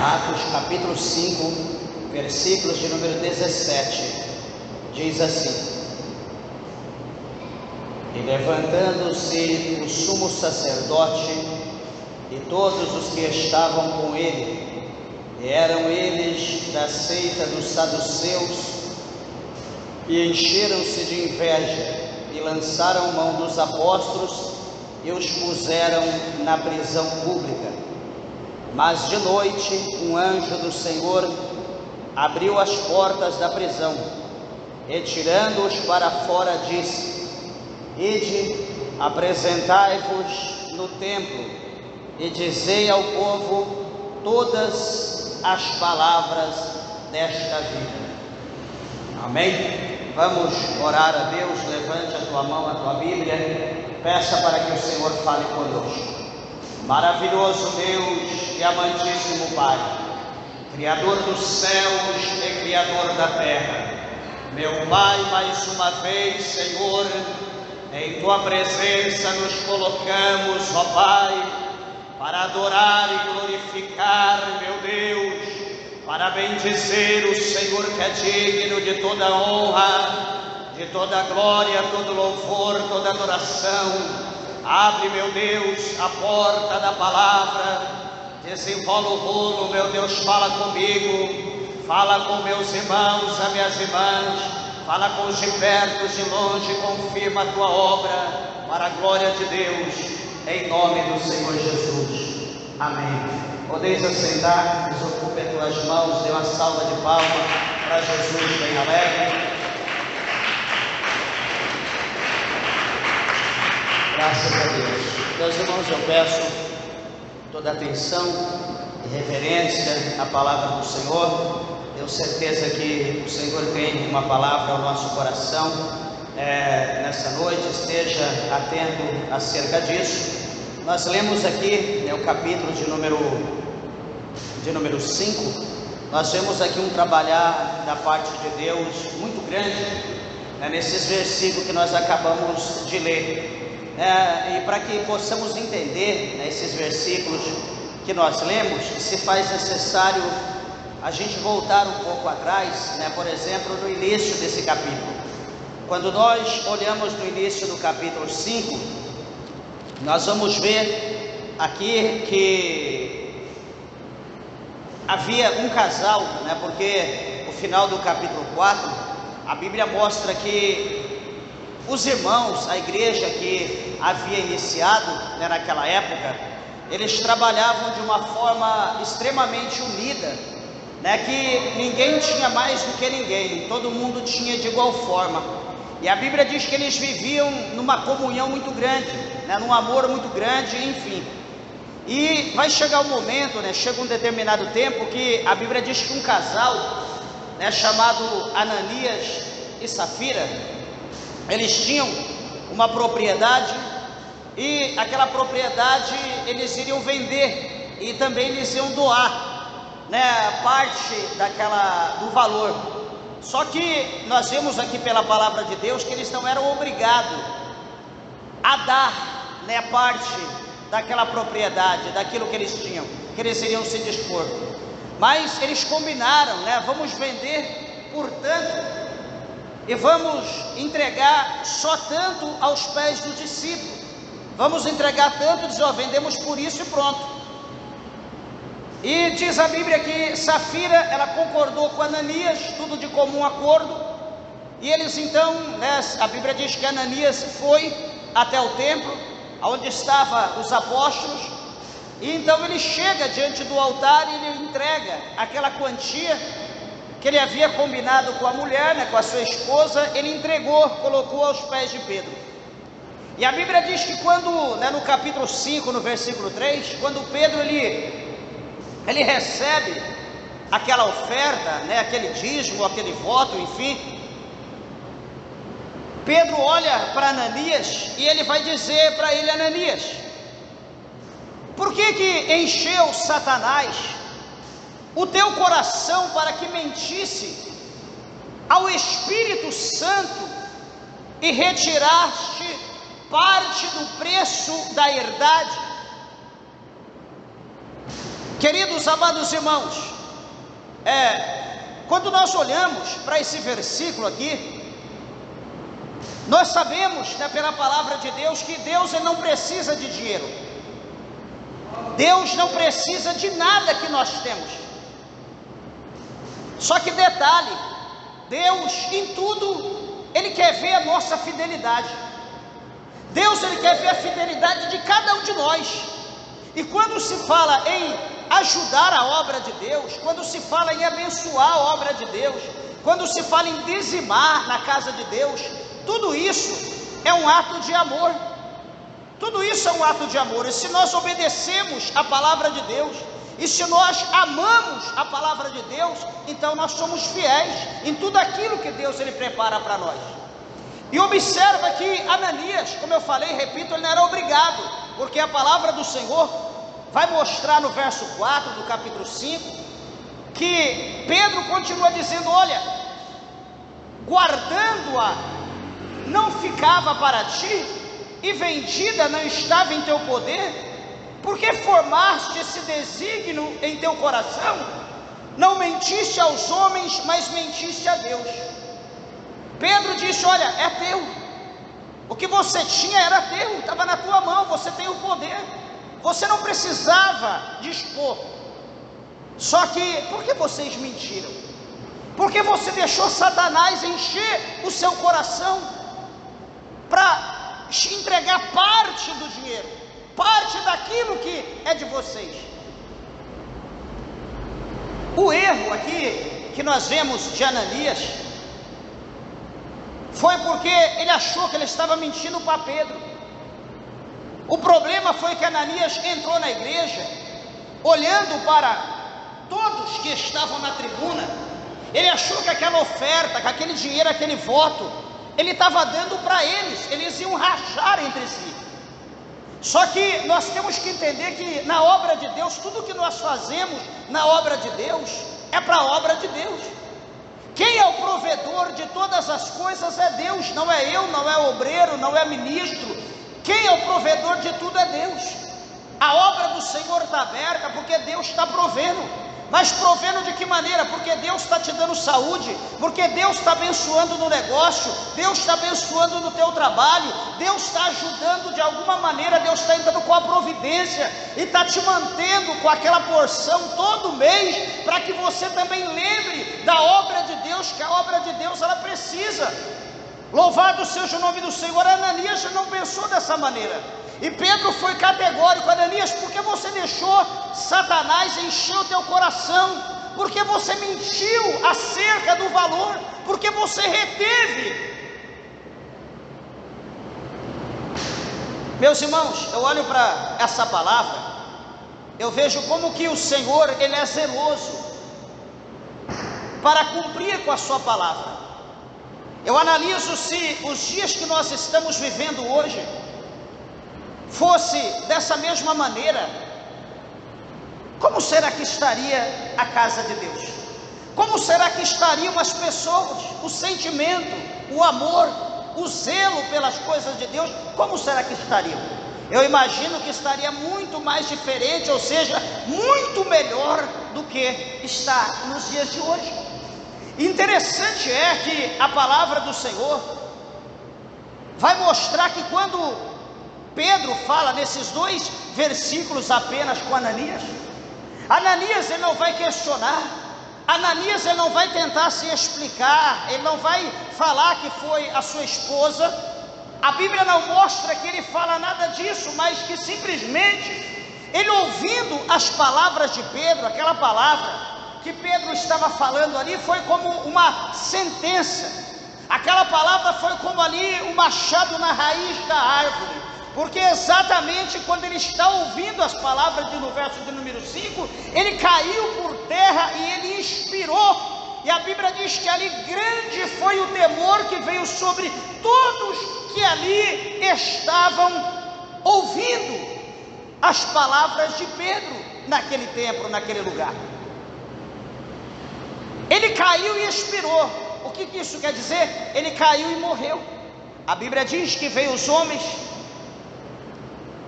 Atos capítulo 5, versículos de número 17, diz assim: E levantando-se o sumo sacerdote e todos os que estavam com ele, e eram eles da seita dos saduceus, e encheram-se de inveja, e lançaram mão dos apóstolos, e os puseram na prisão pública. Mas de noite um anjo do Senhor abriu as portas da prisão, e tirando-os para fora disse: Ide, apresentai-vos no templo, e dizei ao povo todas as palavras desta vida. Amém? Vamos orar a Deus. Levante a tua mão, a tua Bíblia, peça para que o Senhor fale conosco. Maravilhoso Deus e amantíssimo Pai, Criador dos céus e Criador da terra, meu Pai, mais uma vez, Senhor, em Tua presença nos colocamos, ó Pai, para adorar e glorificar, meu Deus, para bendizer o Senhor que é digno de toda honra, de toda glória, todo louvor, toda adoração. Abre, meu Deus, a porta da palavra, desenrola o rolo, meu Deus, fala comigo, fala com meus irmãos, as minhas irmãs, fala com os de perto, os de longe, confirma a Tua obra, para a glória de Deus, em nome do Senhor Jesus. Amém. Podeis assentar, desocupe as tuas mãos, dê uma salva de palmas para Jesus bem alegre. Graças a Deus. Meus irmãos, eu peço toda a atenção e reverência à palavra do Senhor. Tenho certeza que o Senhor tem uma palavra ao nosso coração nessa noite. Esteja atento acerca disso. Nós lemos aqui o capítulo de número 5. Nós vemos aqui um trabalhar da parte de Deus muito grande nesses versículos que nós acabamos de ler. E para que possamos entender esses versículos que nós lemos, se faz necessário a gente voltar um pouco atrás, por exemplo, no início desse capítulo. Quando nós olhamos no início do capítulo 5, nós vamos ver aqui que havia um casal, porque no final do capítulo 4, a Bíblia mostra que os irmãos, a igreja que havia iniciado naquela época, eles trabalhavam de uma forma extremamente unida, que ninguém tinha mais do que ninguém, todo mundo tinha de igual forma. E a Bíblia diz que eles viviam numa comunhão muito grande, num amor muito grande, enfim. E vai chegar um momento, chega um determinado tempo que a Bíblia diz que um casal, chamado Ananias e Safira, eles tinham uma propriedade, e aquela propriedade eles iriam vender, e também eles iam doar, parte do valor. Só que nós vemos aqui pela palavra de Deus que eles não eram obrigados a dar, parte daquela propriedade, daquilo que eles tinham, que eles iriam se dispor. Mas eles combinaram, vamos vender por tanto, e vamos entregar só tanto aos pés do discípulo. Vamos entregar tanto, diz, vendemos por isso e pronto. E diz a Bíblia que Safira, ela concordou com Ananias, tudo de comum acordo. E eles então, a Bíblia diz que Ananias foi até o templo, onde estavam os apóstolos. E então ele chega diante do altar e ele entrega aquela quantia que ele havia combinado com a mulher, com a sua esposa. Ele entregou, colocou aos pés de Pedro. E a Bíblia diz que quando, no capítulo 5, no versículo 3, quando Pedro ele recebe aquela oferta, aquele dízimo, aquele voto, enfim, Pedro olha para Ananias e ele vai dizer para ele: Ananias, por que encheu Satanás o teu coração para que mentisse ao Espírito Santo e retiraste parte do preço da herdade? Queridos amados irmãos, quando nós olhamos para esse versículo aqui, nós sabemos, né, pela palavra de Deus, que Deus ele não precisa de dinheiro. Deus não precisa de nada que nós temos. Só que detalhe, Deus em tudo, Ele quer ver a nossa fidelidade. Deus ele quer ver a fidelidade de cada um de nós. E quando se fala em ajudar a obra de Deus, quando se fala em abençoar a obra de Deus, quando se fala em dizimar na casa de Deus, tudo isso é um ato de amor. Tudo isso é um ato de amor. E se nós obedecemos a palavra de Deus, e se nós amamos a palavra de Deus, então nós somos fiéis em tudo aquilo que Deus ele prepara para nós. E observa que Ananias, como eu falei, repito, ele não era obrigado, porque a palavra do Senhor vai mostrar no verso 4 do capítulo 5, que Pedro continua dizendo: olha, guardando-a não ficava para ti, e vendida não estava em teu poder, porque formaste esse desígnio em teu coração, não mentiste aos homens, mas mentiste a Deus. Pedro disse: olha, é teu, o que você tinha era teu, estava na tua mão, você tem o poder, você não precisava dispor. Só que, por que vocês mentiram? Porque você deixou Satanás encher o seu coração, para entregar parte do dinheiro, parte daquilo que é de vocês. O erro aqui que nós vemos de Ananias foi porque ele achou que ele estava mentindo para Pedro. O problema foi que Ananias entrou na igreja, olhando para todos que estavam na tribuna, ele achou que aquela oferta, que aquele dinheiro, aquele voto, ele estava dando para eles iam rachar entre si. Só que nós temos que entender que na obra de Deus, tudo que nós fazemos na obra de Deus, é para a obra de Deus. Quem é o provedor de todas as coisas é Deus, não é eu, não é obreiro, não é ministro. Quem é o provedor de tudo é Deus. A obra do Senhor está aberta porque Deus está provendo. Mas provendo de que maneira? Porque Deus está te dando saúde, porque Deus está abençoando no negócio, Deus está abençoando no teu trabalho, Deus está ajudando de alguma maneira, Deus está entrando com a providência e está te mantendo com aquela porção todo mês, para que você também lembre da obra de Deus, que a obra de Deus ela precisa. Louvado seja o nome do Senhor. Ananias não pensou dessa maneira. E Pedro foi categórico: Ananias, por que você deixou Satanás encher o teu coração? Por que você mentiu acerca do valor? Por que você reteve? Meus irmãos, eu olho para essa palavra, eu vejo como que o Senhor, Ele é zeloso para cumprir com a sua palavra. Eu analiso se os dias que nós estamos vivendo hoje fosse dessa mesma maneira, como será que estaria a casa de Deus? Como será que estariam as pessoas? O sentimento, o amor, o zelo pelas coisas de Deus, como será que estariam? Eu imagino que estaria muito mais diferente, ou seja, muito melhor do que está nos dias de hoje. Interessante é que a palavra do Senhor vai mostrar que quando Pedro fala nesses 2 versículos apenas com Ananias, Ananias ele não vai questionar, Ananias ele não vai tentar se explicar, ele não vai falar que foi a sua esposa. A Bíblia não mostra que ele fala nada disso, mas que simplesmente ele, ouvindo as palavras de Pedro, aquela palavra que Pedro estava falando ali, foi como uma sentença. Aquela palavra foi como ali um machado na raiz da árvore, porque exatamente quando ele está ouvindo as palavras no verso de número 5, ele caiu por terra e ele expirou. E a Bíblia diz que ali grande foi o temor que veio sobre todos que ali estavam ouvindo as palavras de Pedro naquele tempo, naquele lugar. Ele caiu e expirou. O que isso quer dizer? Ele caiu e morreu. A Bíblia diz que veio os homens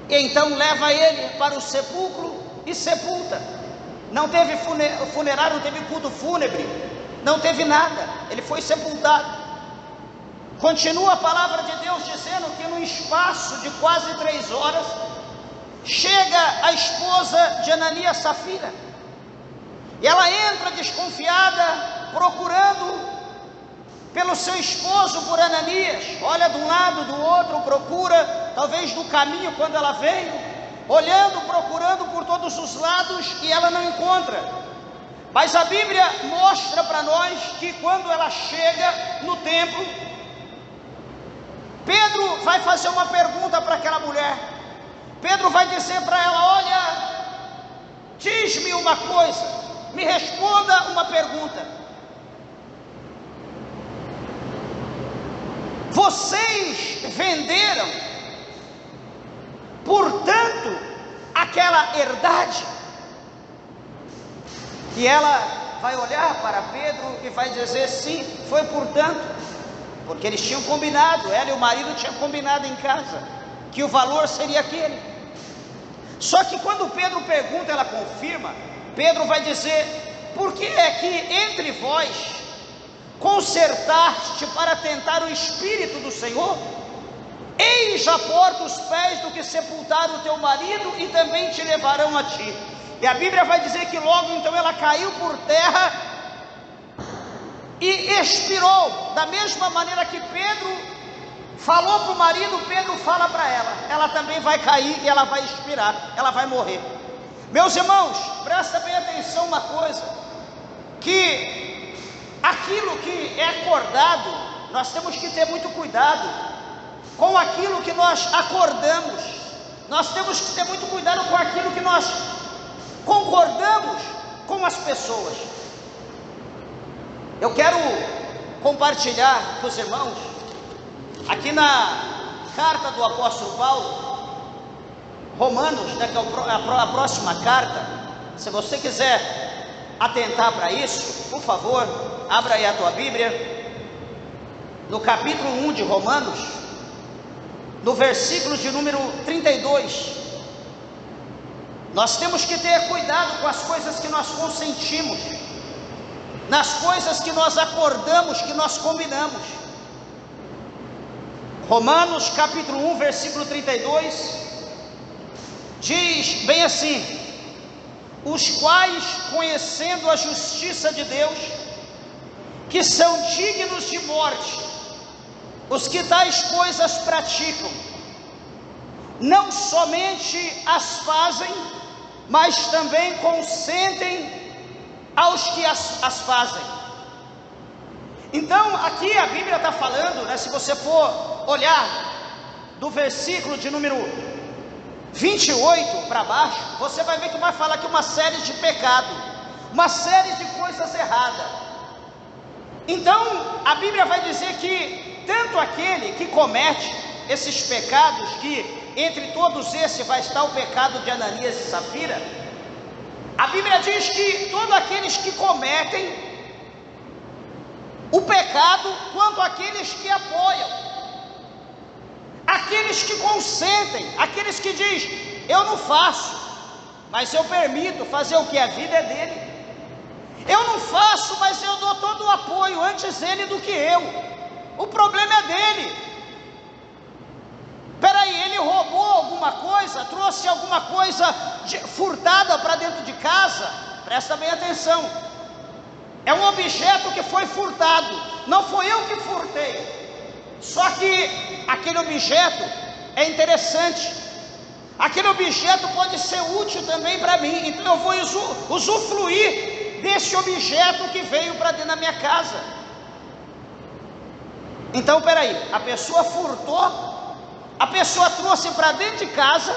e então leva ele para o sepulcro e sepulta. não teve funerário, não teve culto fúnebre, não teve nada, ele foi sepultado. Continua a palavra de Deus dizendo que no espaço de quase 3 horas, chega a esposa de Ananias, Safira, e ela entra desconfiada, procurando pelo seu esposo, por Ananias. Olha de um lado, do outro, procura, talvez no caminho quando ela veio, olhando, procurando por todos os lados, e ela não encontra. Mas a Bíblia mostra para nós que quando ela chega no templo, Pedro vai fazer uma pergunta para aquela mulher. Pedro vai dizer para ela: olha, diz-me uma coisa, me responda uma pergunta. Vocês venderam, portanto, aquela herdade? E ela vai olhar para Pedro e vai dizer: sim, foi portanto, porque eles tinham combinado, ela e o marido tinham combinado em casa, que o valor seria aquele. Só que quando Pedro pergunta, ela confirma. Pedro vai dizer: por que é que entre vós consertaste para tentar o Espírito do Senhor? Eis a porta os pés do que sepultaram o teu marido, e também te levarão a ti. E a Bíblia vai dizer que logo então ela caiu por terra e expirou. Da mesma maneira que Pedro falou para o marido, Pedro fala para ela também vai cair e ela vai expirar, ela vai morrer. Meus irmãos, presta bem atenção uma coisa, que aquilo que é acordado, nós temos que ter muito cuidado com aquilo que nós acordamos. Nós temos que ter muito cuidado com aquilo que nós concordamos com as pessoas. Eu quero compartilhar com os irmãos, aqui na carta do apóstolo Paulo, Romanos, né, que é a próxima carta. Se você quiser atentar para isso, por favor, abra aí a tua Bíblia, no capítulo 1 de Romanos, no versículo de número 32. Nós temos que ter cuidado com as coisas que nós consentimos, nas coisas que nós acordamos, que nós combinamos. Romanos capítulo 1, versículo 32, diz bem assim: os quais, conhecendo a justiça de Deus, que são dignos de morte, os que tais coisas praticam, não somente as fazem, mas também consentem aos que as fazem. Então aqui a Bíblia está falando, né, se você for olhar do versículo de número 28 para baixo, você vai ver que vai falar aqui uma série de pecados, uma série de coisas erradas. Então a Bíblia vai dizer que tanto aquele que comete esses pecados, que entre todos esses vai estar o pecado de Ananias e Safira, a Bíblia diz que todos aqueles que cometem o pecado, quanto aqueles que apoiam, aqueles que consentem, aqueles que dizem: eu não faço, mas eu permito fazer o que? A vida é dele. Eu não faço, mas eu dou todo o apoio, antes ele do que eu. O problema é dele. Peraí, ele roubou alguma coisa, trouxe alguma coisa furtada para dentro de casa? Presta bem atenção. É um objeto que foi furtado, não foi eu que furtei. Só que aquele objeto é interessante, aquele objeto pode ser útil também para mim, então eu vou usufruir desse objeto que veio para dentro da minha casa. Então peraí, a pessoa furtou, a pessoa trouxe para dentro de casa,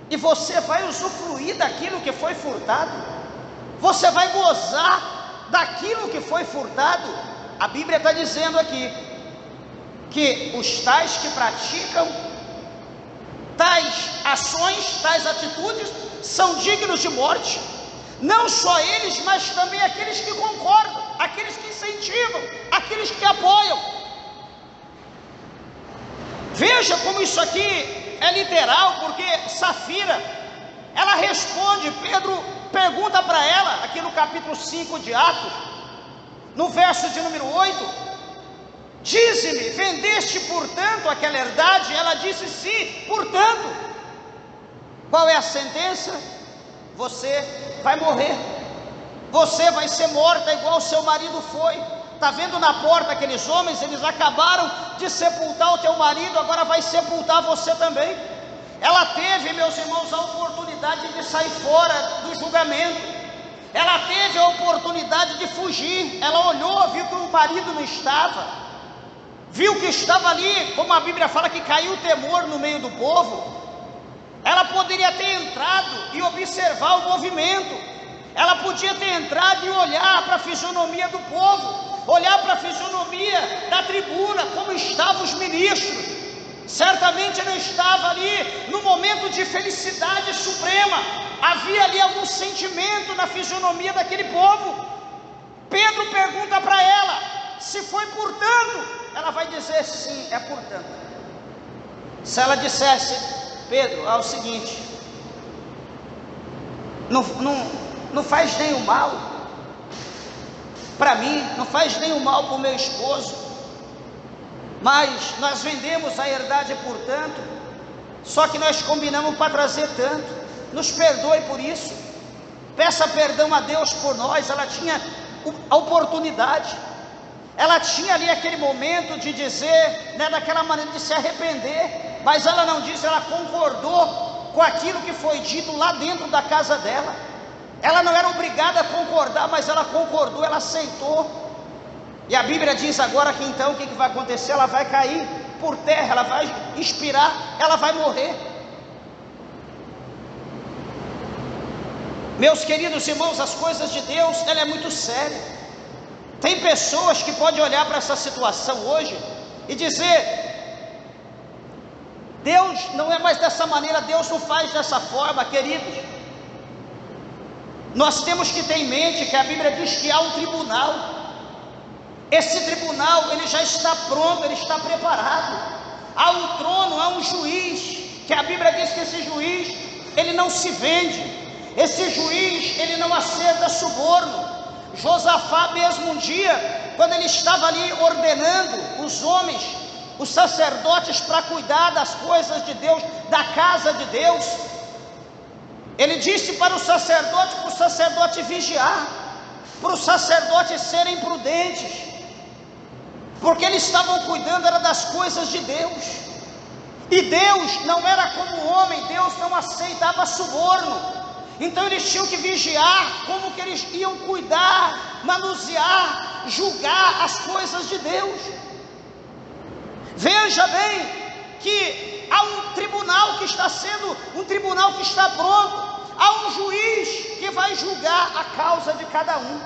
e você vai usufruir daquilo que foi furtado? Você vai gozar daquilo que foi furtado? A Bíblia está dizendo aqui que os tais que praticam tais ações, tais atitudes, são dignos de morte. Não só eles, mas também aqueles que concordam, aqueles que incentivam, aqueles que apoiam. Veja como isso aqui é literal, porque Safira, ela responde: Pedro pergunta para ela, aqui no capítulo 5 de Atos, no verso de número 8: dize-me, vendeste portanto aquela herdade? Ela disse: sim, portanto. Qual é a sentença? Você vai morrer, você vai ser morta igual o seu marido foi. Está vendo na porta aqueles homens? Eles acabaram de sepultar o teu marido, agora vai sepultar você também. Ela teve, meus irmãos, a oportunidade de sair fora do julgamento. Ela teve a oportunidade de fugir. Ela olhou, viu que o marido não estava, viu que estava ali, como a Bíblia fala, que caiu o temor no meio do povo. Ela poderia ter entrado e observar o movimento. Ela podia ter entrado e olhar para a fisionomia do povo, olhar para a fisionomia da tribuna, como estavam os ministros. Certamente não estava ali no momento de felicidade suprema. Havia ali algum sentimento na fisionomia daquele povo. Pedro pergunta para ela se foi portanto. Ela vai dizer: sim, é portanto. Se ela dissesse: Pedro, é o seguinte, não faz nenhum mal para mim, não faz nenhum mal para o meu esposo, mas nós vendemos a herdade portanto, só que nós combinamos para trazer tanto, nos perdoe por isso, peça perdão a Deus por nós. Ela tinha a oportunidade, ela tinha ali aquele momento de dizer, né, daquela maneira de se arrepender, mas ela não disse, ela concordou com aquilo que foi dito lá dentro da casa dela. Ela não era obrigada a concordar, mas ela concordou, ela aceitou. E a Bíblia diz agora que então o que vai acontecer? Ela vai cair por terra, ela vai expirar, ela vai morrer. Meus queridos irmãos, as coisas de Deus, ela é muito séria. Tem pessoas que podem olhar para essa situação hoje e dizer: Deus não é mais dessa maneira, Deus não faz dessa forma. Queridos, nós temos que ter em mente que a Bíblia diz que há um tribunal. Esse tribunal, ele já está pronto, ele está preparado. Há um trono, há um juiz, que a Bíblia diz que esse juiz, ele não se vende, esse juiz, ele não aceita suborno. Josafá mesmo um dia, quando ele estava ali ordenando os homens, os sacerdotes, para cuidar das coisas de Deus, da casa de Deus, ele disse para o sacerdote vigiar, para os sacerdotes serem prudentes, porque eles estavam cuidando era das coisas de Deus, e Deus não era como o homem, Deus não aceitava suborno. Então eles tinham que vigiar como que eles iam cuidar, manusear, julgar as coisas de Deus. Veja bem que há um tribunal que está sendo, um tribunal que está pronto, há um juiz que vai julgar a causa de cada um.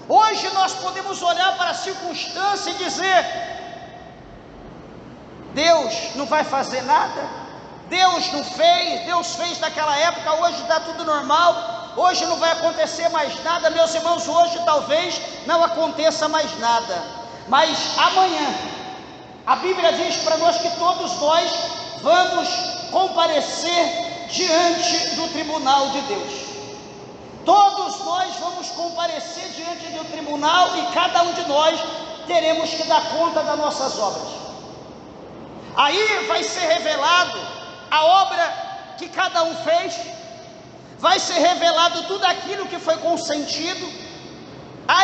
Hoje nós podemos olhar para a circunstância e dizer: Deus não vai fazer nada, Deus não fez, Deus fez naquela época, hoje está tudo normal, hoje não vai acontecer mais nada. Meus irmãos, hoje talvez não aconteça mais nada, mas amanhã, a Bíblia diz para nós que todos nós vamos comparecer diante do tribunal de Deus. Todos nós vamos comparecer diante do tribunal e cada um de nós teremos que dar conta das nossas obras. Aí vai ser revelado a obra que cada um fez, vai ser revelado tudo aquilo que foi consentido.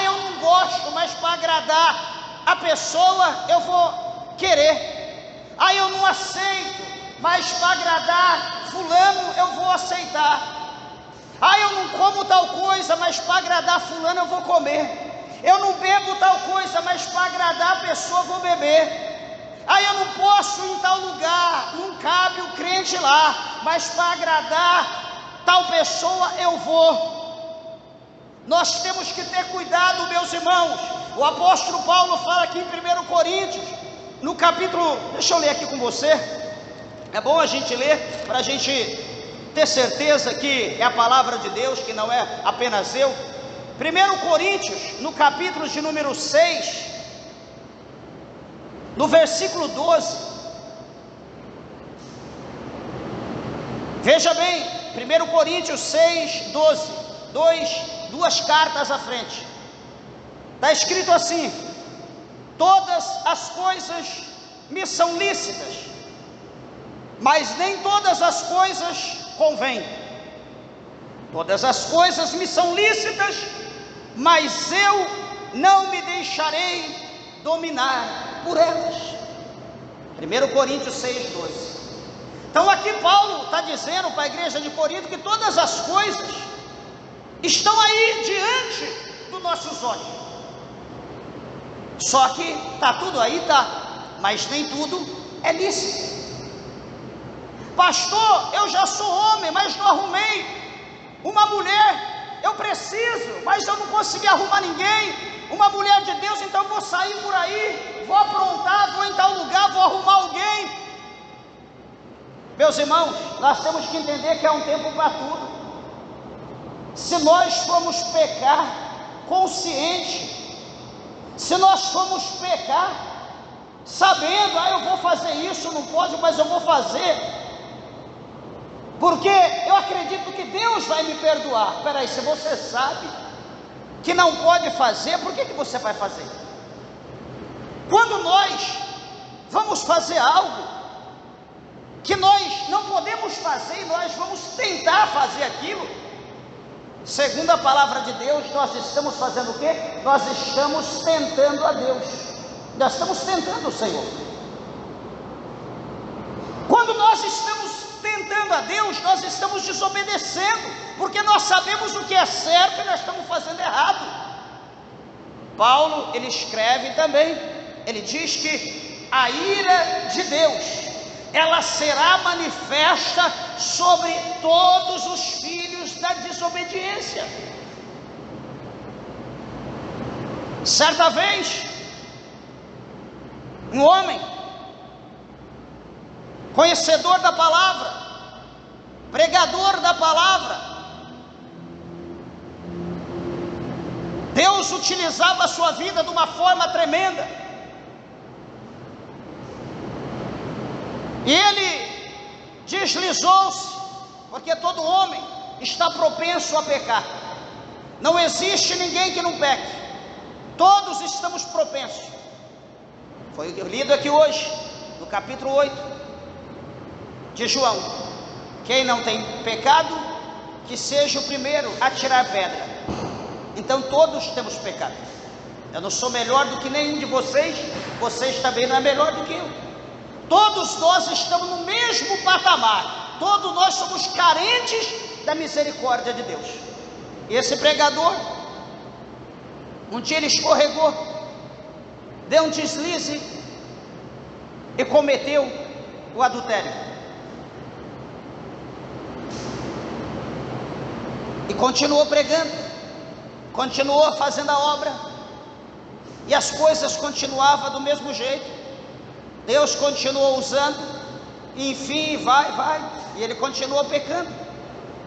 Eu não gosto, mas para agradar a pessoa eu vou querer. Eu não aceito, mas para agradar fulano eu vou aceitar. Eu não como tal coisa, mas para agradar fulano eu vou comer. Eu não bebo tal coisa, mas para agradar a pessoa eu vou beber. Eu não posso ir em tal lugar, não cabe o crente lá, mas para agradar tal pessoa eu vou. Nós temos que ter cuidado, meus irmãos. O apóstolo Paulo fala aqui em 1 Coríntios, no capítulo, deixa eu ler aqui com você, é bom a gente ler, para a gente ter certeza que é a palavra de Deus, que não é apenas eu. 1 Coríntios, no capítulo de número 6, no versículo 12, veja bem, 1 Coríntios 6, 12, duas cartas à frente. Está escrito assim: todas as coisas me são lícitas, mas nem todas as coisas convêm. Todas as coisas me são lícitas, mas eu não me deixarei dominar por elas. 1 Coríntios 6,12. Então aqui Paulo está dizendo para a igreja de Corinto que todas as coisas estão aí diante dos nossos olhos. Só que está tudo aí, mas nem tudo é lícito. Pastor, eu já sou homem, mas não arrumei uma mulher. Eu preciso, mas eu não consegui arrumar ninguém. Uma mulher de Deus, então eu vou sair por aí, vou aprontar, vou em tal lugar, vou arrumar alguém. Meus irmãos, nós temos que entender que é um tempo para tudo. Se nós formos pecar consciente, se nós formos pecar sabendo, eu vou fazer isso, não pode, mas eu vou fazer, porque eu acredito que Deus vai me perdoar. Espera aí, se você sabe que não pode fazer, por que você vai fazer? Quando nós vamos fazer algo que nós não podemos fazer e nós vamos tentar fazer aquilo, segundo a palavra de Deus, nós estamos fazendo o quê? Nós estamos tentando a Deus, nós estamos tentando o Senhor. Quando nós estamos tentando a Deus, nós estamos desobedecendo, porque nós sabemos o que é certo e nós estamos fazendo errado. Paulo, ele escreve também, ele diz que a ira de Deus, ela será manifesta sobre todos os filhos da desobediência. Certa vez, um homem, conhecedor da palavra, pregador da palavra, Deus utilizava a sua vida de uma forma tremenda. E ele deslizou-se, porque todo homem está propenso a pecar. Não existe ninguém que não peque. Todos estamos propensos. Foi lido aqui hoje, no capítulo 8 de João. Quem não tem pecado, que seja o primeiro a tirar pedra. Então todos temos pecado. Eu não sou melhor do que nenhum de vocês, vocês também não é melhor do que eu. Todos nós estamos no mesmo patamar. Todos nós somos carentes da misericórdia de Deus. E esse pregador, um dia ele escorregou, deu um deslize e cometeu o adultério. E continuou pregando, continuou fazendo a obra, e as coisas continuavam do mesmo jeito. Deus continuou usando, e enfim, e ele continuou pecando,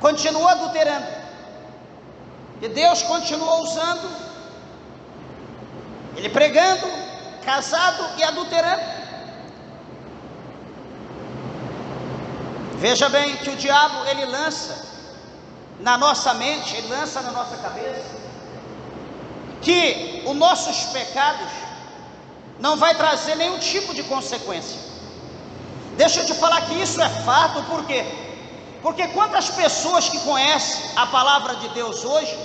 continuou adulterando, e Deus continuou usando, ele pregando, casado e adulterando. Veja bem que o diabo, ele lança na nossa mente, ele lança na nossa cabeça, que os nossos pecados não vai trazer nenhum tipo de consequência. Deixa eu te falar que isso é fato. Por quê? Porque quantas pessoas que conhecem a palavra de Deus hoje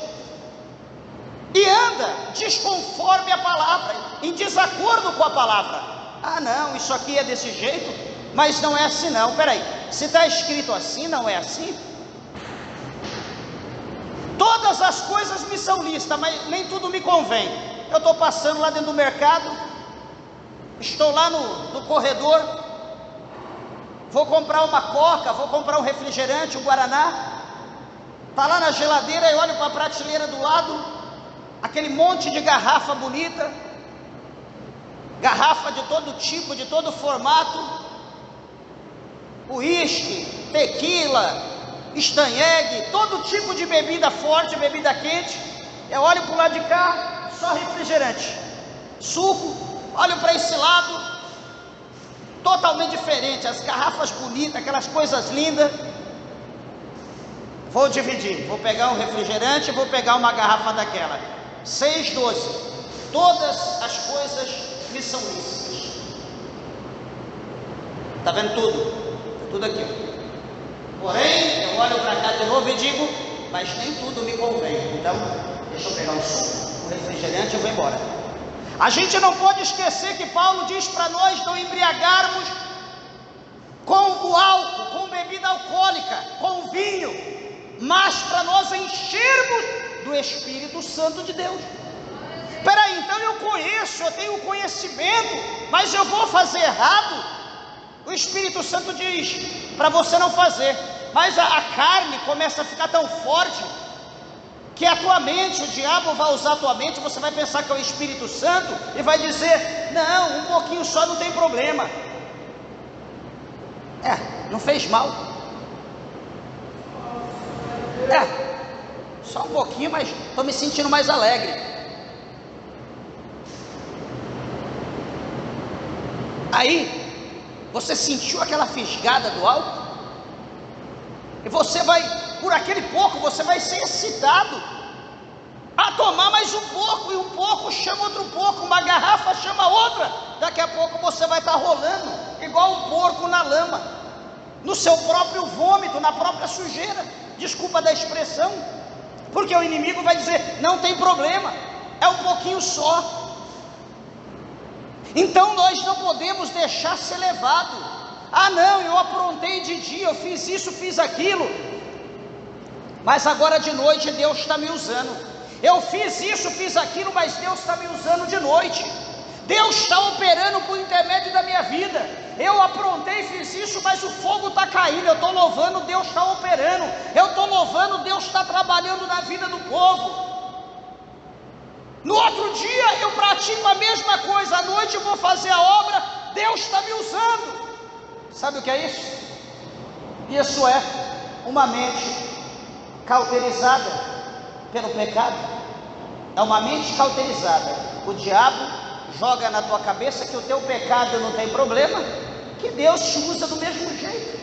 e anda desconforme a palavra, em desacordo com a palavra. Não, isso aqui é desse jeito, mas não é assim não. Peraí, se está escrito assim, não é assim? Todas as coisas me são lícitas, mas nem tudo me convém. Eu estou passando lá dentro do mercado, estou lá no corredor, vou comprar uma coca, vou comprar um refrigerante, um guaraná, está lá na geladeira, e olho para a prateleira do lado, aquele monte de garrafa bonita, garrafa de todo tipo, de todo formato, uísque, tequila, estanhegue, todo tipo de bebida forte, bebida quente. Eu olho para o lado de cá, só refrigerante, suco. Olho para esse lado, totalmente diferente, as garrafas bonitas, aquelas coisas lindas. vou dividir, vou pegar um refrigerante, vou pegar uma garrafa daquela, 6,12, todas as coisas me são lícitas. Está vendo tudo aqui, porém, eu olho para cá de novo e digo, mas nem tudo me convém, então, deixa eu pegar um suco, um refrigerante, eu vou embora. A gente não pode esquecer que Paulo diz para nós não embriagarmos com o álcool, com bebida alcoólica, com vinho, mas para nós enchermos do Espírito Santo de Deus. Peraí, então eu tenho conhecimento, mas eu vou fazer errado? O Espírito Santo diz para você não fazer, mas a carne começa a ficar tão forte, que a tua mente, o diabo vai usar a tua mente, você vai pensar que é o Espírito Santo, e vai dizer, não, um pouquinho só não tem problema, não fez mal, só um pouquinho, mas estou me sentindo mais alegre. Aí, você sentiu aquela fisgada do álcool, e você vai, por aquele pouco, você vai ser excitado a tomar mais um pouco, e um pouco chama outro pouco, uma garrafa chama outra, daqui a pouco você vai estar rolando, igual um porco na lama, no seu próprio vômito, na própria sujeira, desculpa da expressão, porque o inimigo vai dizer, não tem problema, é um pouquinho só. Então nós não podemos deixar ser levado, não, eu aprontei de dia, eu fiz isso, fiz aquilo, mas agora de noite Deus está me usando. Eu fiz isso, fiz aquilo, mas Deus está me usando de noite. Deus está operando por intermédio da minha vida. Eu aprontei, fiz isso, mas o fogo está caindo. Eu estou louvando, Deus está operando. Eu estou louvando, Deus está trabalhando na vida do povo. No outro dia eu pratico a mesma coisa. À noite eu vou fazer a obra, Deus está me usando. Sabe o que é isso? Isso é uma mente cauterizada pelo pecado. É uma mente cauterizada. O diabo joga na tua cabeça que o teu pecado não tem problema, que Deus te usa do mesmo jeito.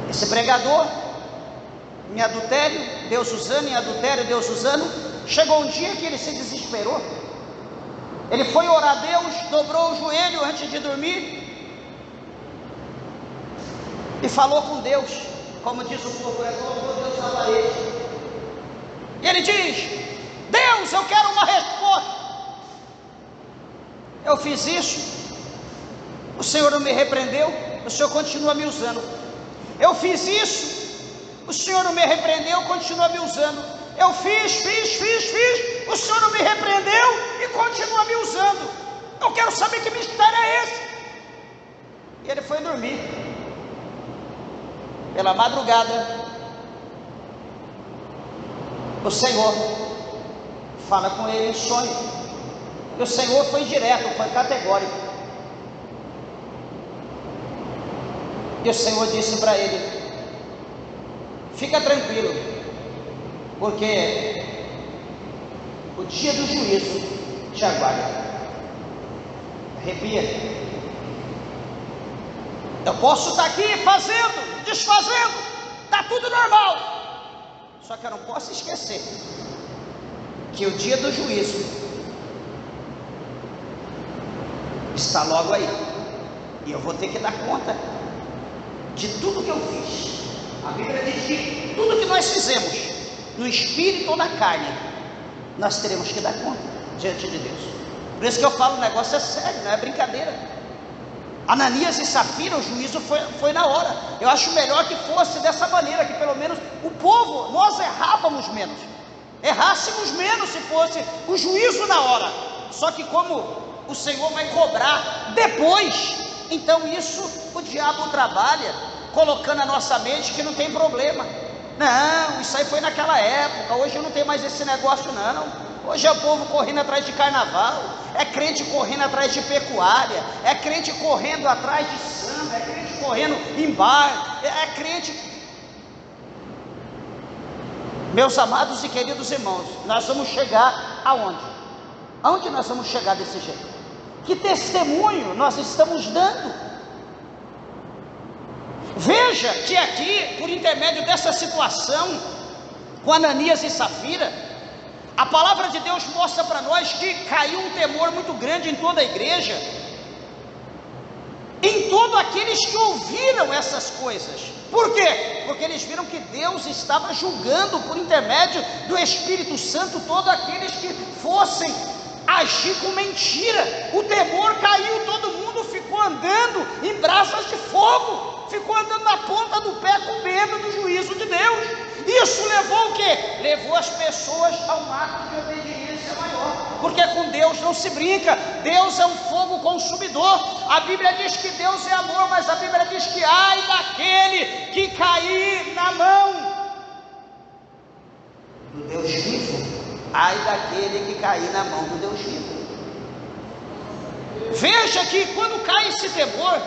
Esse pregador em adultério, Deus usando, em adultério, Deus usando. Chegou um dia que ele se desesperou. Ele foi orar a Deus, dobrou o joelho antes de dormir e falou com Deus, como diz o povo, colocou Deus na parede. E ele diz, Deus, eu quero uma resposta. Eu fiz isso, o Senhor não me repreendeu, o Senhor continua me usando. Eu fiz isso, o Senhor não me repreendeu, continua me usando. Eu fiz, o Senhor não me repreendeu e continua me usando. Eu quero saber que mistério é esse. E ele foi dormir. Pela madrugada, o Senhor fala com ele em sonho. E o Senhor foi direto, foi categórico. E o Senhor disse para ele, fica tranquilo, porque o dia do juízo te aguarda. Arrepia. Eu posso estar aqui fazendo, desfazendo, está tudo normal, só que eu não posso esquecer que o dia do juízo está logo aí, e eu vou ter que dar conta de tudo que eu fiz. A Bíblia diz que tudo que nós fizemos, no espírito ou na carne, nós teremos que dar conta diante de Deus. Por isso que eu falo, o negócio é sério, não é brincadeira. Ananias e Safira, o juízo foi na hora. Eu acho melhor que fosse dessa maneira, que pelo menos o povo, nós errássemos menos se fosse o juízo na hora. Só que como o Senhor vai cobrar depois, então isso o diabo trabalha, colocando a nossa mente que não tem problema. Não, isso aí foi naquela época, hoje não tem mais esse negócio não. Hoje é o povo correndo atrás de carnaval, é crente correndo atrás de pecuária, é crente correndo atrás de samba, é crente correndo em bar, é crente... Meus amados e queridos irmãos, nós vamos chegar aonde? Aonde nós vamos chegar desse jeito? Que testemunho nós estamos dando? Veja que aqui, por intermédio dessa situação com Ananias e Safira, a palavra de Deus mostra para nós que caiu um temor muito grande em toda a igreja, em todos aqueles que ouviram essas coisas. Por quê? Porque eles viram que Deus estava julgando por intermédio do Espírito Santo todos aqueles que fossem agir com mentira. O temor caiu, todo mundo ficou andando em brasas de fogo, ficou andando na ponta do pé com medo do juízo de Deus. Isso levou o quê? Levou as pessoas a um ato de obediência maior, porque com Deus não se brinca. Deus é um fogo consumidor. A Bíblia diz que Deus é amor, mas a Bíblia diz que ai daquele que cair na mão do Deus vivo. Ai daquele que cair na mão do Deus vivo. Veja que quando cai esse temor,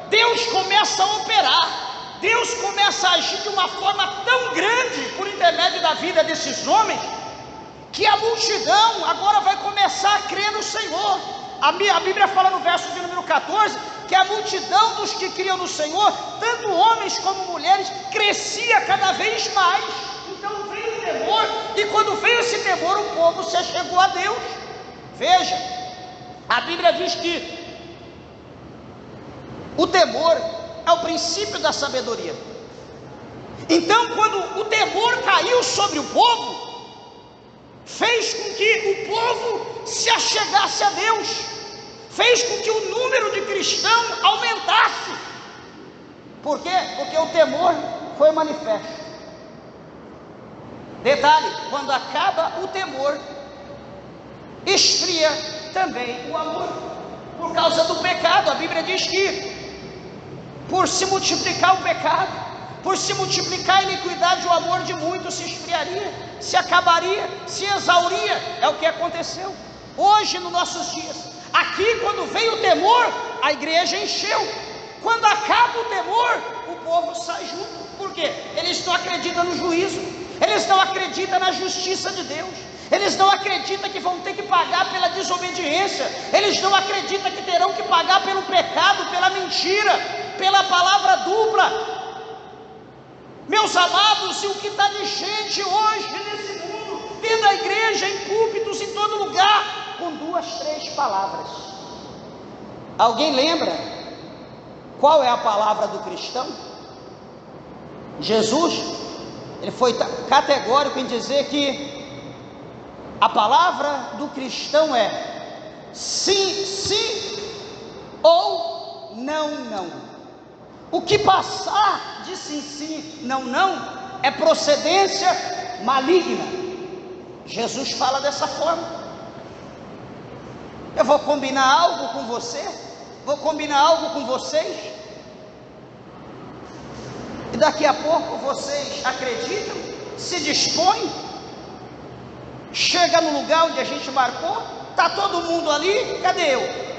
Deus começa a operar. Deus começa a agir de uma forma tão grande por intermédio da vida desses homens, que a multidão agora vai começar a crer no Senhor. A Bíblia fala no verso de número 14, que a multidão dos que criam no Senhor, tanto homens como mulheres, crescia cada vez mais. Então veio o temor, e quando veio esse temor, o povo se achegou a Deus. Veja, a Bíblia diz que o temor é o princípio da sabedoria. Então, quando o temor caiu sobre o povo, fez com que o povo se achegasse a Deus, fez com que o número de cristãos aumentasse. Por quê? Porque o temor foi manifesto. Detalhe, quando acaba o temor, esfria também o amor, por causa do pecado. A Bíblia diz que por se multiplicar o pecado, por se multiplicar a iniquidade, o amor de muitos se esfriaria, se acabaria, se exauria. É o que aconteceu hoje nos nossos dias. Aqui, quando veio o temor, a igreja encheu. Quando acaba o temor, o povo sai junto. Por quê? Eles não acreditam no juízo, eles não acreditam na justiça de Deus, eles não acreditam que vão ter que pagar pela desobediência, eles não acreditam que terão que pagar pelo pecado, pela mentira, pela palavra dupla. Meus amados, e o que está de gente hoje nesse mundo, dentro da igreja, em púlpitos, em todo lugar, com 2, 3 palavras. Alguém lembra qual é a palavra do cristão? Jesus, ele foi categórico em dizer que a palavra do cristão é sim, sim, ou não, não. O que passar de sim, sim, não, não, é procedência maligna. Jesus fala dessa forma. Eu vou combinar algo com você, vou combinar algo com vocês, e daqui a pouco vocês acreditam, se dispõem, chega no lugar onde a gente marcou, está todo mundo ali, cadê eu?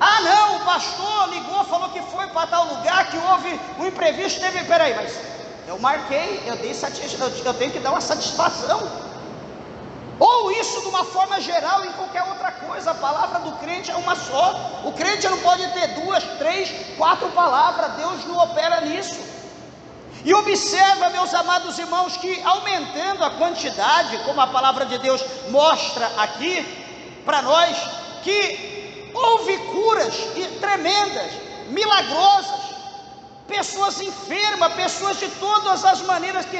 Ah não, o pastor ligou, falou que foi para tal lugar, que houve um imprevisto, peraí, mas eu marquei, eu tenho que dar uma satisfação. Ou isso de uma forma geral, em qualquer outra coisa. A palavra do crente é uma só. O crente não pode ter 2, 3, 4 palavras. Deus não opera nisso. E observa, meus amados irmãos, que aumentando a quantidade, como a palavra de Deus mostra aqui para nós, que houve curas tremendas, milagrosas, pessoas enfermas, pessoas de todas as maneiras que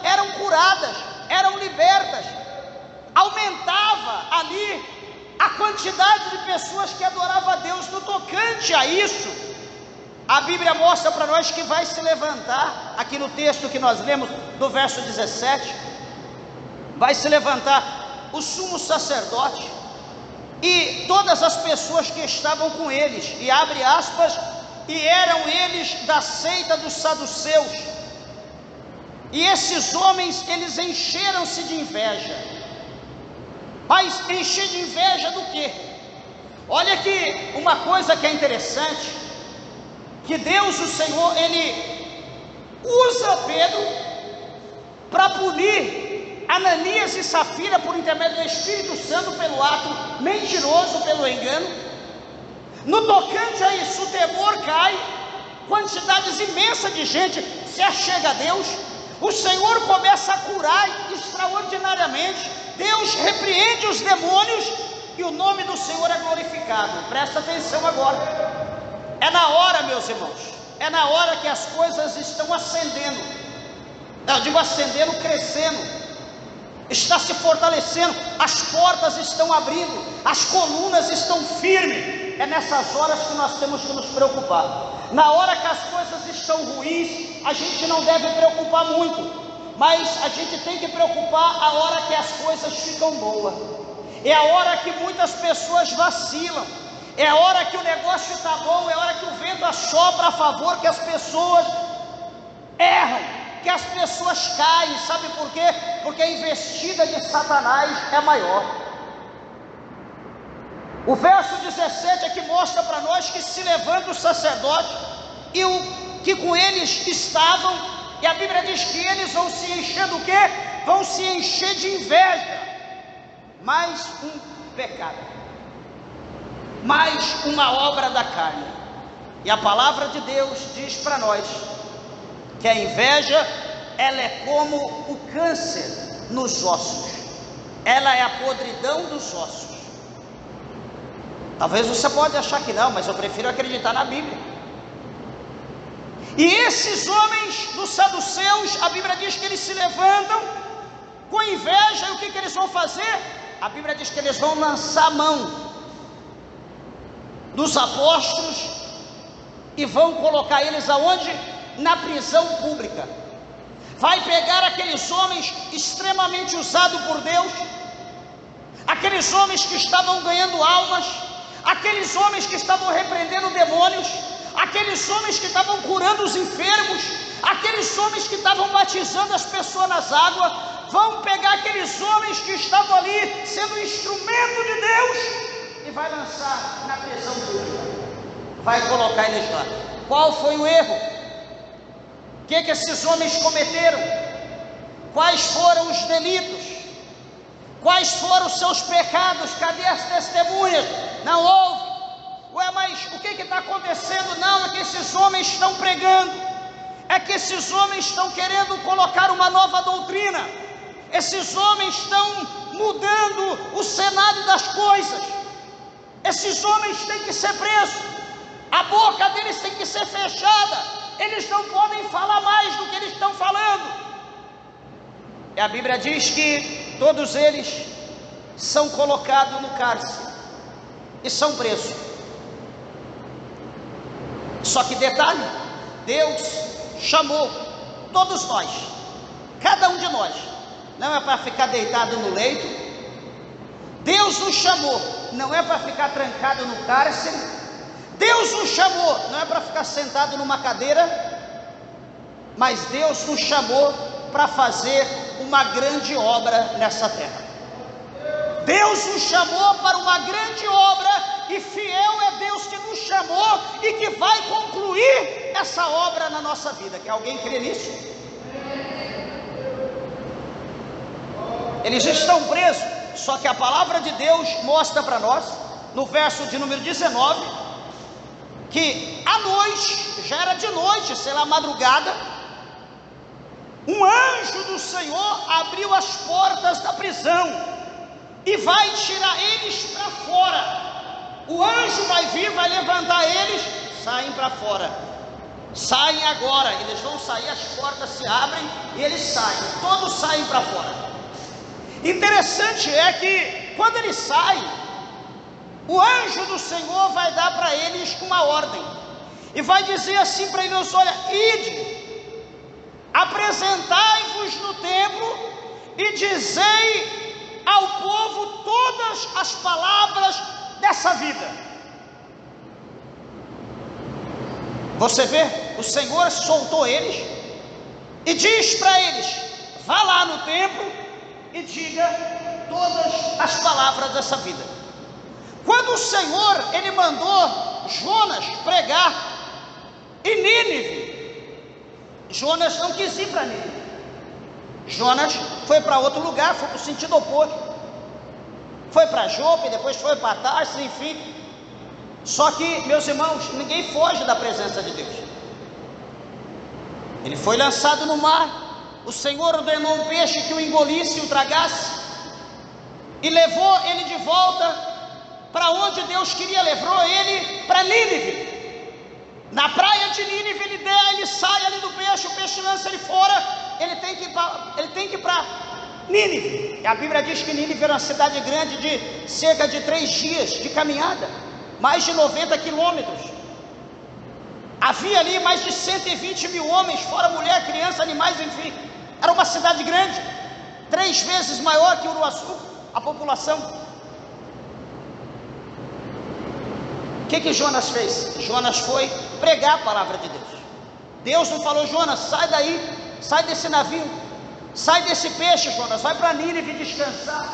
eram curadas, eram libertas. Aumentava ali a quantidade de pessoas que adoravam a Deus. No tocante a isso, a Bíblia mostra para nós que vai se levantar, aqui no texto que nós lemos, do verso 17, vai se levantar o sumo sacerdote e todas as pessoas que estavam com eles, e abre aspas, e eram eles da seita dos saduceus, e esses homens, eles encheram-se de inveja. Mas encher de inveja do quê? Olha aqui uma coisa que é interessante, que Deus, o Senhor, Ele usa Pedro para punir Ananias e Safira por intermédio do Espírito Santo pelo ato mentiroso, pelo engano. No tocante a isso, o temor cai, quantidades imensas de gente se achega a Deus, o Senhor começa a curar extraordinariamente, Deus repreende os demônios e o nome do Senhor é glorificado. Presta atenção agora, é na hora, meus irmãos, é na hora que as coisas estão ascendendo, eu digo ascendendo, crescendo, está se fortalecendo, as portas estão abrindo, as colunas estão firmes. É nessas horas que nós temos que nos preocupar. Na hora que as coisas estão ruins, a gente não deve preocupar muito, mas a gente tem que preocupar a hora que as coisas ficam boas. É a hora que muitas pessoas vacilam, é a hora que o negócio está bom, é a hora que o vento assopra a favor, que as pessoas erram, que as pessoas caem. Sabe por quê? Porque a investida de Satanás é maior. O verso 17 é que mostra para nós que se levanta o sacerdote e o que com eles estavam, e a Bíblia diz que eles vão se encher do quê? Vão se encher de inveja. Mais um pecado, mais uma obra da carne. E a palavra de Deus diz para nós que a inveja, ela é como o câncer nos ossos, ela é a podridão dos ossos. Talvez você pode achar que não, mas eu prefiro acreditar na Bíblia. E esses homens dos saduceus, a Bíblia diz que eles se levantam com inveja, e o que eles vão fazer? A Bíblia diz que eles vão lançar a mão dos apóstolos e vão colocar eles aonde? Na prisão pública. Vai pegar aqueles homens extremamente usados por Deus, aqueles homens que estavam ganhando almas, aqueles homens que estavam repreendendo demônios, aqueles homens que estavam curando os enfermos, aqueles homens que estavam batizando as pessoas nas águas. Vão pegar aqueles homens que estavam ali sendo instrumento de Deus e vai lançar na prisão pública, vai colocar eles lá. Qual foi o erro? O que esses homens cometeram? Quais foram os delitos? Quais foram os seus pecados? Cadê as testemunhas? Não houve. Ué, mas o que está acontecendo? Não, é que esses homens estão pregando, é que esses homens estão querendo colocar uma nova doutrina, esses homens estão mudando o cenário das coisas, esses homens têm que ser presos, a boca deles tem que ser fechada, eles não podem falar mais do que eles estão falando. E a Bíblia diz que todos eles são colocados no cárcere e são presos. Só que detalhe, Deus chamou todos nós, cada um de nós, não é para ficar deitado no leito. Deus nos chamou, não é para ficar trancado no cárcere. Deus nos chamou, não é para ficar sentado numa cadeira, mas Deus nos chamou para fazer uma grande obra nessa terra. Deus nos chamou para uma grande obra, e fiel é Deus que nos chamou e que vai concluir essa obra na nossa vida. Quer alguém crer nisso? Eles estão presos, só que a palavra de Deus mostra para nós, no verso de número 19, que à noite, já era de noite, sei lá, madrugada, um anjo do Senhor abriu as portas da prisão e vai tirar eles para fora. O anjo vai vir, vai levantar eles, saem para fora, saem agora, eles vão sair, as portas se abrem e eles saem, todos saem para fora. Interessante é que quando eles saem, o anjo do Senhor vai dar para eles uma ordem, e vai dizer assim para eles: olha, ide, apresentai-vos no templo e dizei ao povo todas as palavras dessa vida. Você vê, o Senhor soltou eles e diz para eles: vá lá no templo e diga todas as palavras dessa vida. Quando o Senhor, ele mandou Jonas pregar em Nínive, Jonas não quis ir para Nínive. Jonas foi para outro lugar, foi para o sentido oposto, foi para Jope, depois foi para Tarso, enfim. Só que, meus irmãos, ninguém foge da presença de Deus. Ele foi lançado no mar. O Senhor ordenou um peixe que o engolisse e o tragasse, e levou ele de volta para onde Deus queria. Levou ele para Nínive. Na praia de Nínive ele sai ali do peixe, o peixe lança ele fora. Ele tem que ir para Nínive. E a Bíblia diz que Nínive era uma cidade grande de cerca de 3 dias de caminhada, mais de 90 quilômetros. Havia ali mais de 120 mil homens, fora mulher, criança, animais, enfim. Era uma cidade grande, 3 vezes maior que Uruaçu, a população. O que Jonas fez? Jonas foi pregar a palavra de Deus. Deus não falou: Jonas, sai daí, sai desse navio, sai desse peixe, Jonas, vai para Nínive descansar,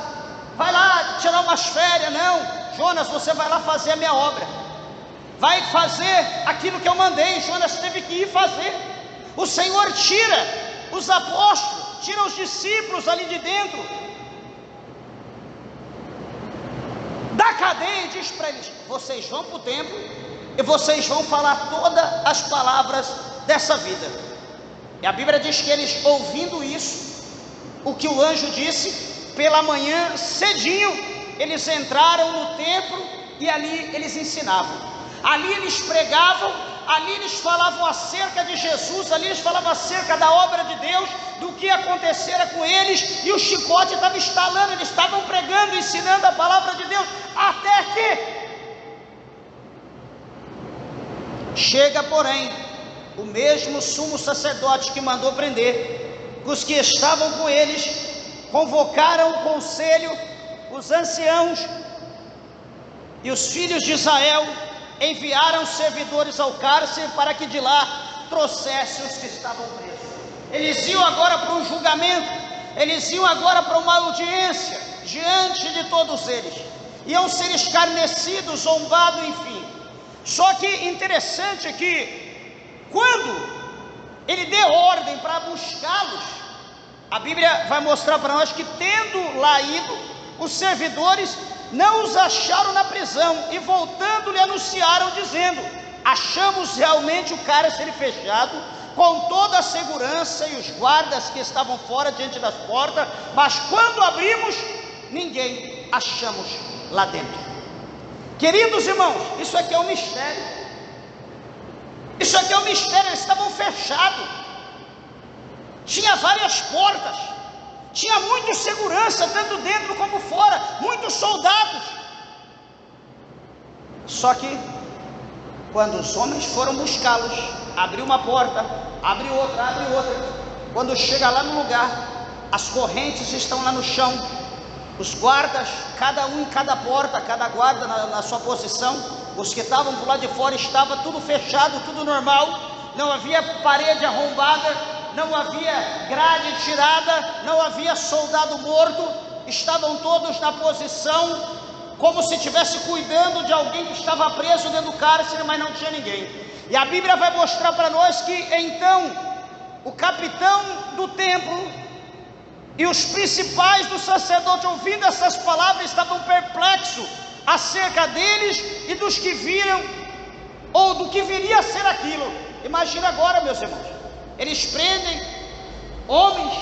vai lá tirar umas férias. Não, Jonas, você vai lá fazer a minha obra, vai fazer aquilo que eu mandei. Jonas teve que ir fazer. O Senhor tira os apóstolos, tira os discípulos ali de dentro da cadeia e diz para eles: vocês vão para o templo e vocês vão falar todas as palavras dessa vida. E a Bíblia diz que eles, ouvindo isso, o que o anjo disse, pela manhã cedinho, eles entraram no templo e ali eles ensinavam, ali eles pregavam, ali eles falavam acerca de Jesus, ali eles falavam acerca da obra de Deus, do que acontecera com eles, e o chicote estava estalando. Eles estavam pregando, ensinando a palavra de Deus, até que chega, porém, o mesmo sumo sacerdote que mandou prender os que estavam com eles, convocaram o conselho, os anciãos e os filhos de Israel, enviaram servidores ao cárcere para que de lá trouxessem os que estavam presos. Eles iam agora para um julgamento, eles iam agora para uma audiência diante de todos eles, iam ser escarnecidos, zombados, enfim. Só que interessante é que quando ele deu ordem para buscá-los, a Bíblia vai mostrar para nós que, tendo lá ido, os servidores não os acharam na prisão, e voltando lhe anunciaram, dizendo: achamos realmente o cárcere fechado, com toda a segurança, e os guardas que estavam fora diante das portas, mas quando abrimos, ninguém achamos lá dentro. Queridos irmãos, isso aqui é um mistério. Isso aqui é um mistério. Eles estavam fechados, tinha várias portas, tinha muita segurança, tanto dentro como fora, muitos soldados. Só que quando os homens foram buscá-los, abriu uma porta, abre outra, quando chega lá no lugar, as correntes estão lá no chão, os guardas, cada um em cada porta, cada guarda na sua posição. Os que estavam do lado de fora, estava tudo fechado, tudo normal, não havia parede arrombada, não havia grade tirada, não havia soldado morto. Estavam todos na posição, como se estivesse cuidando de alguém que estava preso dentro do cárcere, mas não tinha ninguém. E a Bíblia vai mostrar para nós que então o capitão do templo e os principais do sacerdote, ouvindo essas palavras, estavam perplexos acerca deles e dos que viram, ou do que viria a ser aquilo. Imagina agora, meus irmãos, eles prendem homens,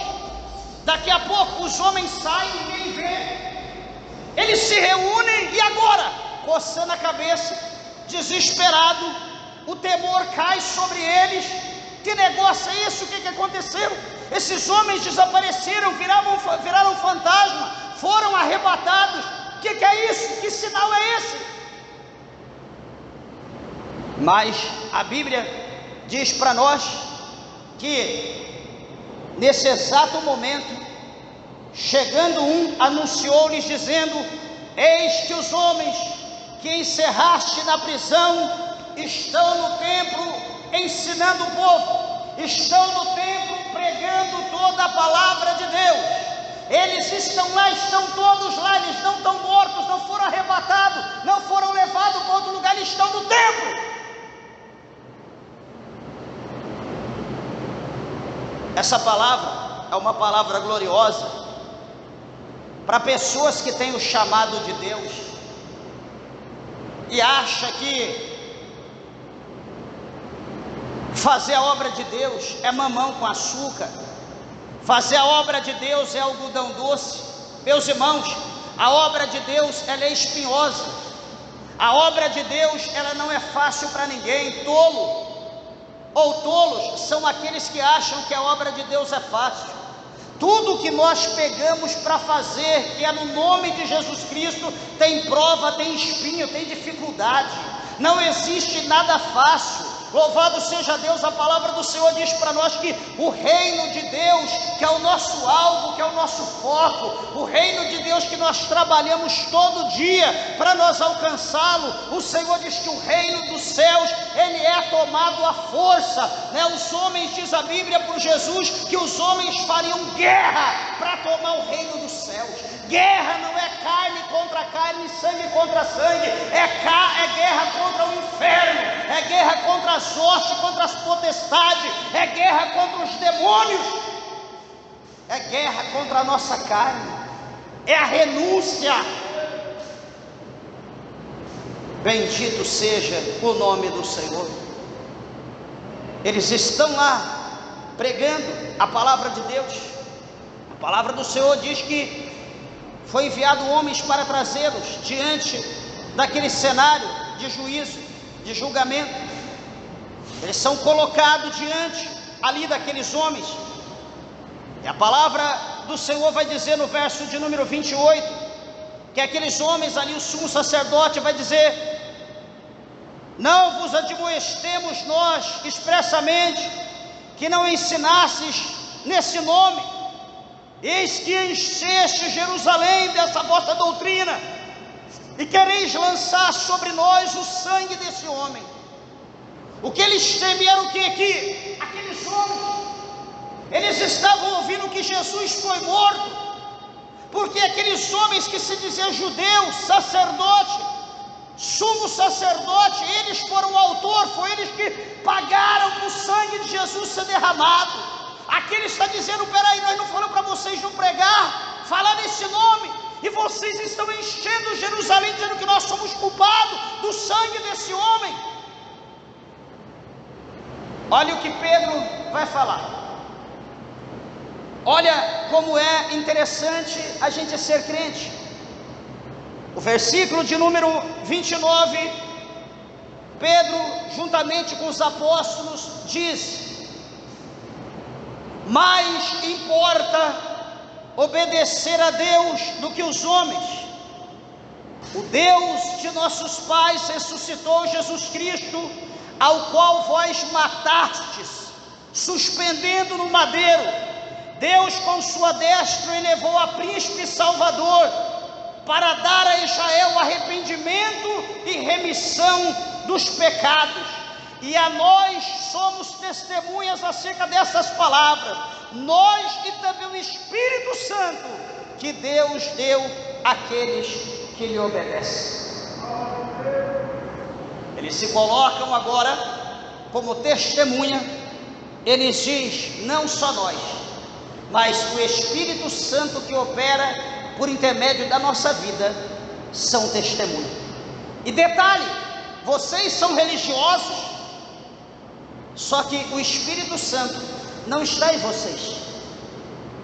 daqui a pouco os homens saem, ninguém vê, eles se reúnem, e agora? Coçando a cabeça, desesperado, o temor cai sobre eles. Que negócio é esse? O que aconteceu? Esses homens desapareceram, viraram fantasma, foram arrebatados. O que é isso? Que sinal é esse? Mas a Bíblia diz para nós que nesse exato momento, chegando um, anunciou-lhes dizendo: eis que os homens que encerraste na prisão estão no templo ensinando o povo, estão no templo pregando toda a palavra de Deus. Eles estão lá, estão todos lá, eles não estão mortos, não foram arrebatados, não foram levados para outro lugar, eles estão no templo. Essa palavra é uma palavra gloriosa para pessoas que têm o chamado de Deus e acha que Fazer a obra de Deus é mamão com açúcar. Fazer a obra de Deus é algodão doce. Meus irmãos, a obra de Deus, ela é espinhosa. A obra de Deus, ela não é fácil para ninguém. Tolo ou tolos são aqueles que acham que a obra de Deus é fácil. Tudo que nós pegamos para fazer, que é no nome de Jesus Cristo, tem prova, tem espinho, tem dificuldade. Não existe nada fácil. Louvado seja Deus, a palavra do Senhor diz para nós que o reino de Deus, que é o nosso alvo, que é o nosso foco, o reino de Deus que nós trabalhamos todo dia para nós alcançá-lo, o Senhor diz que o reino dos céus, ele é tomado à força, né? Os homens, diz a Bíblia por Jesus, que os homens fariam guerra para tomar o reino dos céus. Guerra não é carne contra carne, sangue contra sangue, é guerra contra o inferno, é guerra contra as hostes, contra as potestades, é guerra contra os demônios, é guerra contra a nossa carne, é a renúncia. Bendito seja o nome do Senhor. Eles estão lá pregando a palavra de Deus. A palavra do Senhor diz que foi enviado homens para trazê-los diante daquele cenário de juízo, de julgamento. Eles são colocados diante ali daqueles homens. E a palavra do Senhor vai dizer no verso de número 28, que aqueles homens ali, o sumo sacerdote vai dizer: não vos admoestemos nós expressamente que não ensinasses nesse nome. Eis que encheste Jerusalém dessa vossa doutrina, e quereis lançar sobre nós o sangue desse homem. O que eles temeram o que aqui? Aqueles homens, eles estavam ouvindo que Jesus foi morto, porque aqueles homens que se diziam judeus, sacerdote, sumo sacerdote, eles foram o autor, foi eles que pagaram para o sangue de Jesus ser derramado. Aqui ele está dizendo: peraí, nós não falamos para vocês não pregar, falar nesse nome, e vocês estão enchendo Jerusalém dizendo que nós somos culpados do sangue desse homem. Olha o que Pedro vai falar. Olha como é interessante a gente ser crente. O versículo de número 29, Pedro, juntamente com os apóstolos, diz: mais importa obedecer a Deus do que os homens. O Deus de nossos pais ressuscitou Jesus Cristo, ao qual vós matastes, suspendendo no madeiro. Deus com sua destra elevou a príncipe salvador, para dar a Israel arrependimento e remissão dos pecados. E a nós somos testemunhas acerca dessas palavras, nós e também o Espírito Santo que Deus deu àqueles que lhe obedecem. Eles se colocam agora como testemunha. Eles dizem: não só nós, mas o Espírito Santo que opera por intermédio da nossa vida são testemunha. E detalhe, vocês são religiosos, só que o Espírito Santo não está em vocês,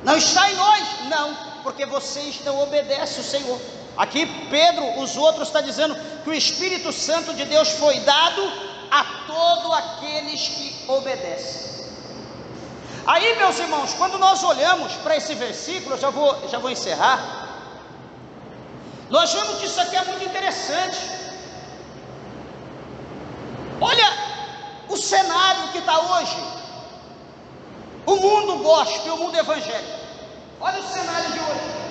não está em nós, não, porque vocês não obedecem o Senhor. Aqui Pedro, os outros, está dizendo que o Espírito Santo de Deus foi dado a todos aqueles que obedecem. Aí, meus irmãos, quando nós olhamos para esse versículo, eu já vou encerrar, nós vemos que isso aqui é muito interessante. Olha o cenário que está hoje, o mundo gospel, o mundo evangélico. Olha o cenário de hoje.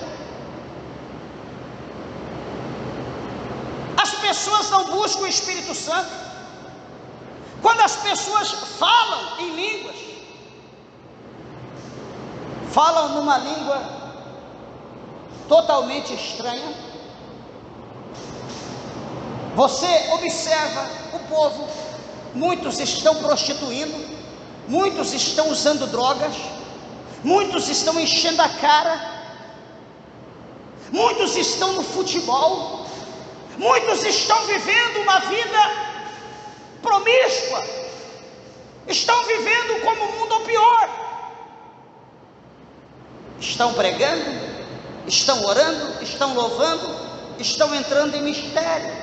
As pessoas não buscam o Espírito Santo. Quando as pessoas falam em línguas, falam numa língua totalmente estranha. Você observa o povo, muitos estão prostituindo, muitos estão usando drogas, muitos estão enchendo a cara, muitos estão no futebol, muitos estão vivendo uma vida promíscua. estão vivendo como o mundo ou pior. Estão pregando, estão orando, estão louvando, estão entrando em mistério,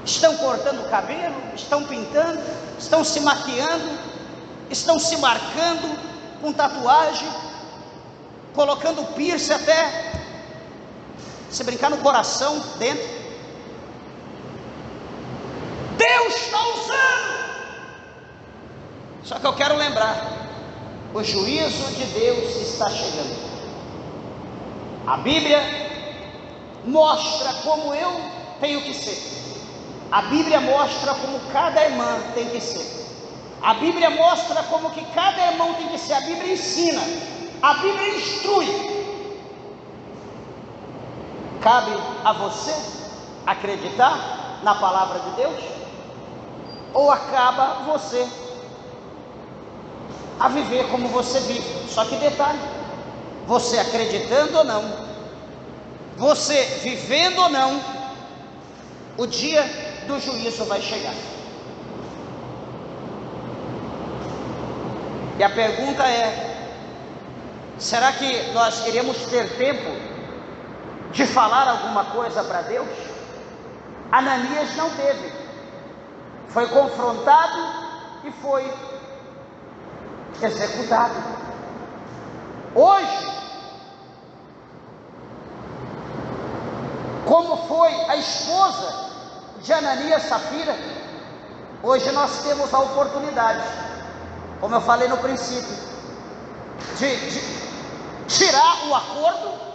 estão cortando o cabelo, estão pintando, estão se maquiando, estão se marcando com tatuagem, colocando piercing até, se brincar no coração, dentro. Deus está usando. Só que eu quero lembrar, o juízo de Deus está chegando. A Bíblia mostra como eu tenho que ser. A Bíblia mostra como cada irmã tem que ser. A Bíblia mostra como que cada irmão tem que ser. A Bíblia ensina. A Bíblia instrui. Cabe a você acreditar na palavra de Deus? Ou acaba você a viver como você vive? Só que detalhe, você acreditando ou não, você vivendo ou não, o dia do juízo vai chegar. E a pergunta é: será que nós iremos ter tempo de falar alguma coisa para Deus? Ananias não teve, foi confrontado e foi executado. Hoje, como foi a esposa de Ananias, Safira, hoje nós temos a oportunidade, como eu falei no princípio, de tirar o acordo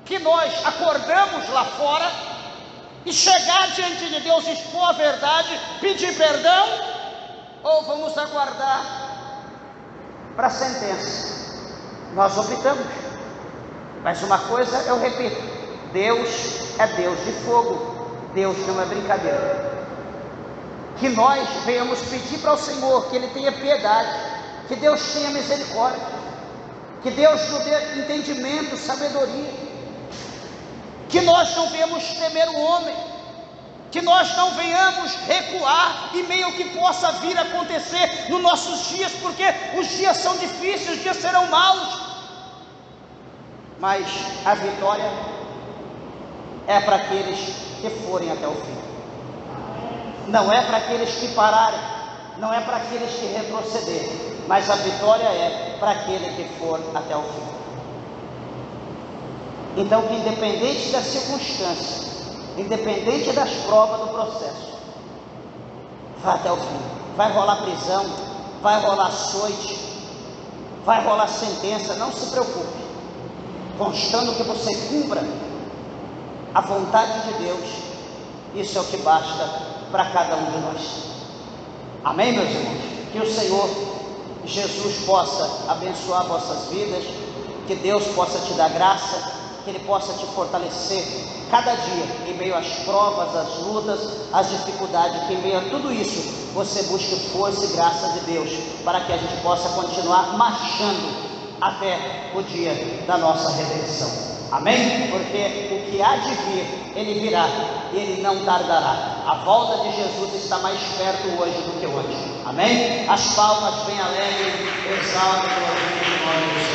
que nós acordamos lá fora e chegar diante de Deus, expor a verdade, pedir perdão, ou vamos aguardar para a sentença? Nós optamos. Mas uma coisa eu repito: Deus é Deus de fogo, Deus não é brincadeira. Que nós venhamos pedir para o Senhor que Ele tenha piedade, que Deus tenha misericórdia, que Deus nos dê entendimento, sabedoria, que nós não venhamos temer o homem, que nós não venhamos recuar em meio ao que possa vir a acontecer nos nossos dias, porque os dias são difíceis, os dias serão maus, mas a vitória é para aqueles que forem até o fim. Não é para aqueles que pararem, não é para aqueles que retrocederem, mas a vitória é para aquele que for até o fim. Então, que independente das circunstâncias, independente das provas do processo, vá até o fim. Vai rolar prisão, vai rolar açoite, vai rolar sentença, não se preocupe, constando que você cumpra a vontade de Deus, isso é o que basta para cada um de nós. Amém, meus irmãos? Que o Senhor Jesus possa abençoar vossas vidas, que Deus possa te dar graça, que Ele possa te fortalecer cada dia, em meio às provas, às lutas, às dificuldades, que em meio a tudo isso, você busque força e graça de Deus, para que a gente possa continuar marchando até o dia da nossa redenção. Amém? Porque o que há de vir, Ele virá, e Ele não tardará. A volta de Jesus está mais perto hoje do que hoje. Amém? As palmas bem alegres, exaltam o nome do Senhor.